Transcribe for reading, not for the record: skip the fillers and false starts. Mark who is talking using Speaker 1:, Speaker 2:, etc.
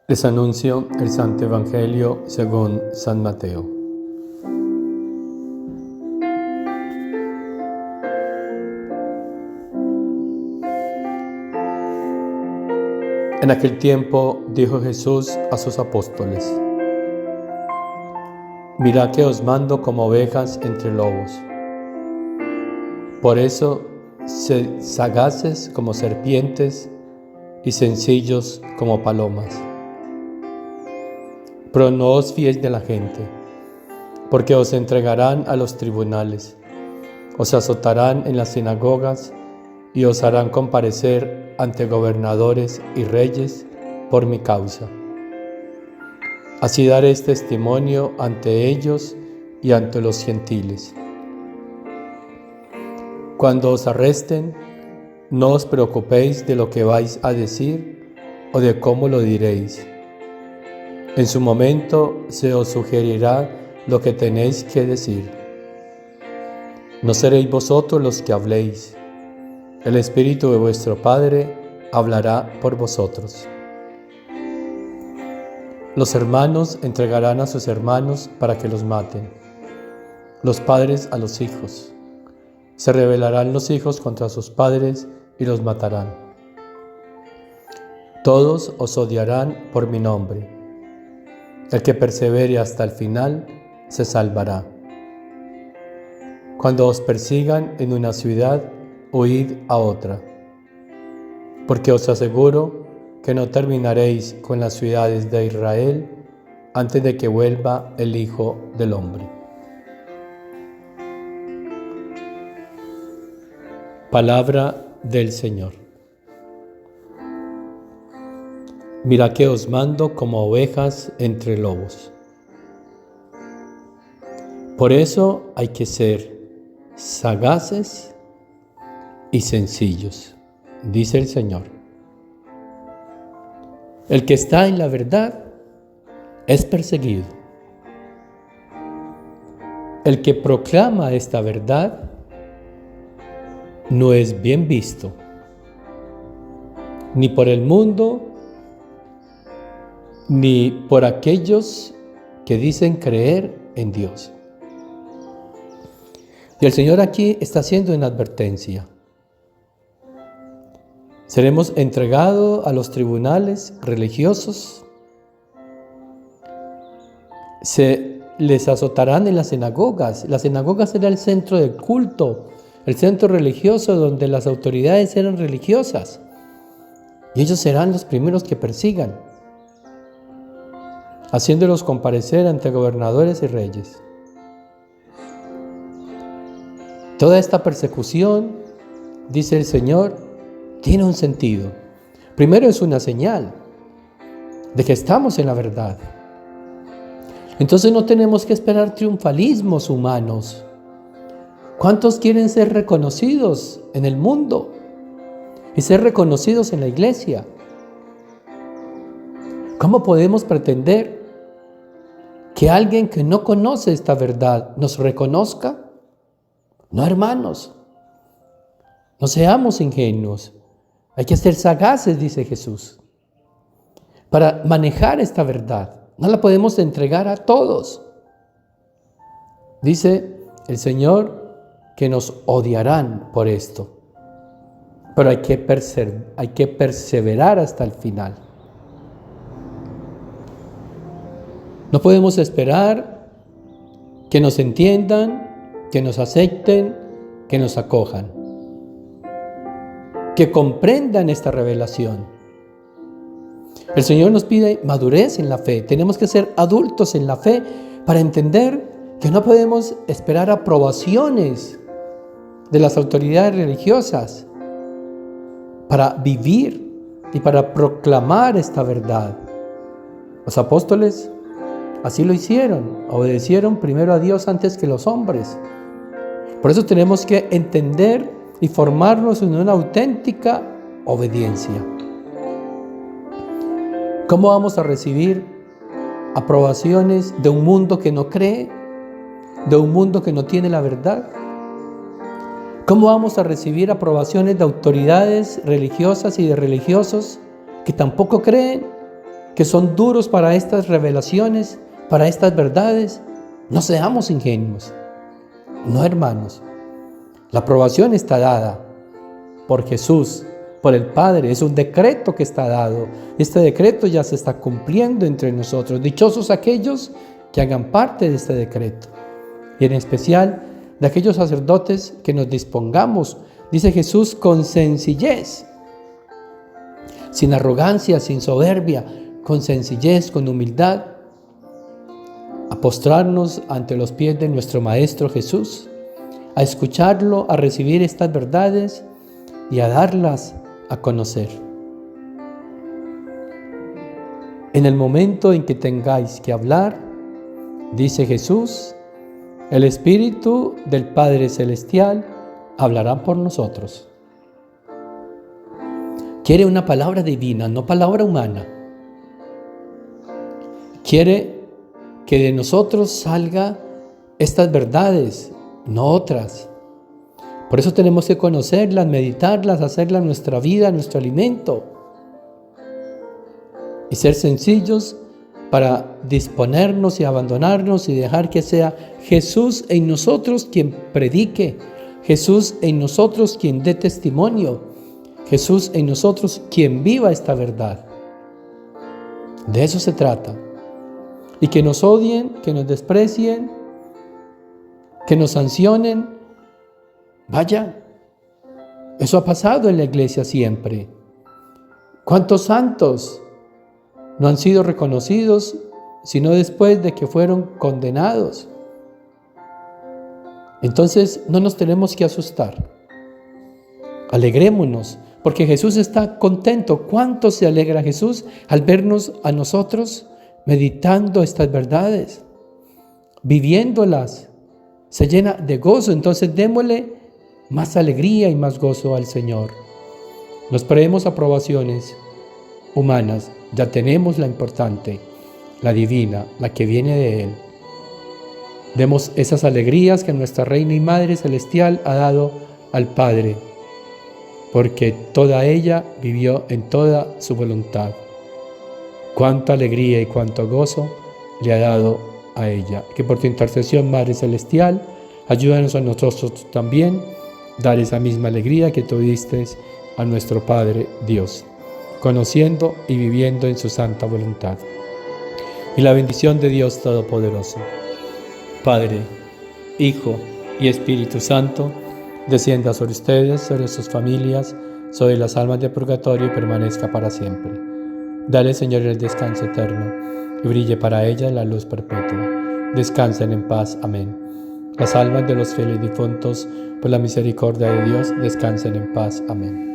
Speaker 1: Les anuncio el Santo Evangelio según San Mateo. En aquel tiempo dijo Jesús a sus apóstoles: Mirad que os mando como ovejas entre lobos. Por eso, sed sagaces como serpientes y sencillos como palomas. Pero no os fiéis de la gente, porque os entregarán a los tribunales, os azotarán en las sinagogas y os harán comparecer ante gobernadores y reyes por mi causa. Así daréis testimonio ante ellos y ante los gentiles. Cuando os arresten, no os preocupéis de lo que vais a decir o de cómo lo diréis. En su momento se os sugerirá lo que tenéis que decir. No seréis vosotros los que habléis. El Espíritu de vuestro Padre hablará por vosotros. Los hermanos entregarán a sus hermanos para que los maten. Los padres a los hijos. Se rebelarán los hijos contra sus padres y los matarán. Todos os odiarán por mi nombre. El que persevere hasta el final se salvará. Cuando os persigan en una ciudad, huid a otra, porque os aseguro que no terminaréis con las ciudades de Israel antes de que vuelva el Hijo del Hombre. Palabra del Señor. Mirad que os mando como ovejas entre lobos. Por eso hay que ser sagaces y sencillos, dice el Señor. El que está en la verdad es perseguido. El que proclama esta verdad no es bien visto, ni por el mundo, ni por aquellos que dicen creer en Dios. Y el Señor aquí está haciendo una advertencia. Seremos entregados a los tribunales religiosos, se les azotarán en las sinagogas. Las sinagogas era el centro del culto, el centro religioso donde las autoridades eran religiosas. Y ellos serán los primeros que persigan, haciéndolos comparecer ante gobernadores y reyes. Toda esta persecución, dice el Señor, tiene un sentido. Primero es una señal de que estamos en la verdad. Entonces no tenemos que esperar triunfalismos humanos. ¿Cuántos quieren ser reconocidos en el mundo y ser reconocidos en la iglesia? ¿Cómo podemos pretender que alguien que no conoce esta verdad nos reconozca? No, hermanos, no seamos ingenuos. Hay que ser sagaces, dice Jesús, para manejar esta verdad. No la podemos entregar a todos. Dice el Señor que nos odiarán por esto, pero hay que perseverar hasta el final. No podemos esperar que nos entiendan, que nos acepten, que nos acojan, que comprendan esta revelación. El Señor nos pide madurez en la fe. Tenemos que ser adultos en la fe para entender que no podemos esperar aprobaciones de las autoridades religiosas para vivir y para proclamar esta verdad. Los apóstoles así lo hicieron, obedecieron primero a Dios antes que los hombres. Por eso tenemos que entender y formarnos en una auténtica obediencia. ¿Cómo vamos a recibir aprobaciones de un mundo que no cree, de un mundo que no tiene la verdad? ¿Cómo vamos a recibir aprobaciones de autoridades religiosas y de religiosos que tampoco creen que son duros para estas revelaciones, para estas verdades, no seamos ingenuos. No, hermanos. La aprobación está dada por Jesús, por el Padre. Es un decreto que está dado. Este decreto ya se está cumpliendo entre nosotros. Dichosos aquellos que hagan parte de este decreto. Y en especial de aquellos sacerdotes que nos dispongamos, dice Jesús, con sencillez, sin arrogancia, sin soberbia, con sencillez, con humildad, a postrarnos ante los pies de nuestro Maestro Jesús, a escucharlo, a recibir estas verdades y a darlas a conocer. En el momento en que tengáis que hablar, dice Jesús, el Espíritu del Padre Celestial hablará por nosotros. Quiere una palabra divina, no palabra humana. Quiere que de nosotros salga estas verdades, no otras. Por eso tenemos que conocerlas, meditarlas, hacerlas nuestra vida, nuestro alimento. Y ser sencillos para disponernos y abandonarnos y dejar que sea Jesús en nosotros quien predique, Jesús en nosotros quien dé testimonio, Jesús en nosotros quien viva esta verdad. De eso se trata. Y que nos odien, que nos desprecien, que nos sancionen, vaya, eso ha pasado en la iglesia siempre. ¿Cuántos santos no han sido reconocidos sino después de que fueron condenados? Entonces no nos tenemos que asustar. Alegrémonos, porque Jesús está contento. ¿Cuánto se alegra Jesús al vernos a nosotros meditando estas verdades, viviéndolas? Se llena de gozo. Entonces démosle más alegría y más gozo al Señor. No esperemos aprobaciones humanas, ya tenemos la importante, la divina, la que viene de Él. Demos esas alegrías que nuestra Reina y Madre Celestial ha dado al Padre, porque toda ella vivió en toda su voluntad. Cuánta alegría y cuánto gozo le ha dado a ella. Que por tu intercesión, Madre Celestial, ayúdanos a nosotros también dar esa misma alegría que tú diste a nuestro Padre Dios, conociendo y viviendo en su santa voluntad. Y la bendición de Dios Todopoderoso, Padre, Hijo y Espíritu Santo, descienda sobre ustedes, sobre sus familias, sobre las almas de purgatorio y permanezca para siempre. Dale, Señor, el descanso eterno y brille para ellas la luz perpetua. Descansen en paz. Amén. Las almas de los fieles difuntos, por la misericordia de Dios, descansen en paz. Amén.